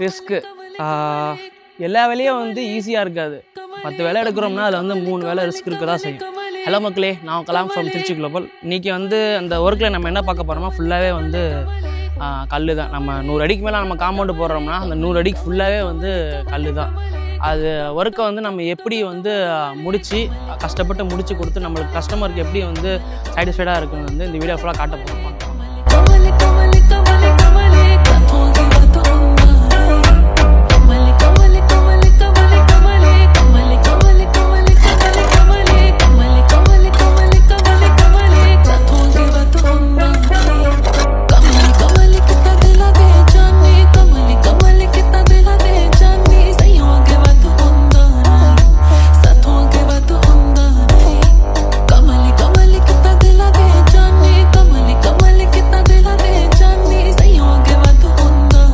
Risk எல்லா வேலையும் வந்து ஈஸியாக இருக்காது. 10 வேலை எடுக்கிறோம்னா அதில் வந்து 3 வேலை ரிஸ்க் இருக்க தான் செய்யும். ஹலோ மக்களே, நான் கலாம் ஃப்ரம் திருச்சி குளோபல். இன்றைக்கி வந்து அந்த ஒர்க்கில் நம்ம என்ன பார்க்க போகிறோமா, ஃபுல்லாகவே வந்து கல் தான். நம்ம 100 அடிக்கு மேலே நம்ம காம்பவுண்டு போடுறோம்னா அந்த 100 அடிக்கு ஃபுல்லாகவே வந்து கல் தான். அது ஒர்க்கை வந்து நம்ம எப்படி வந்து கஷ்டப்பட்டு முடித்து கொடுத்து நம்மளுக்கு கஸ்டமருக்கு எப்படி வந்து சாட்டிஸ்ஃபைடாக இருக்குன்னு வந்து இந்த வீடியோ ஃபுல்லாக காட்ட போகிறோம்.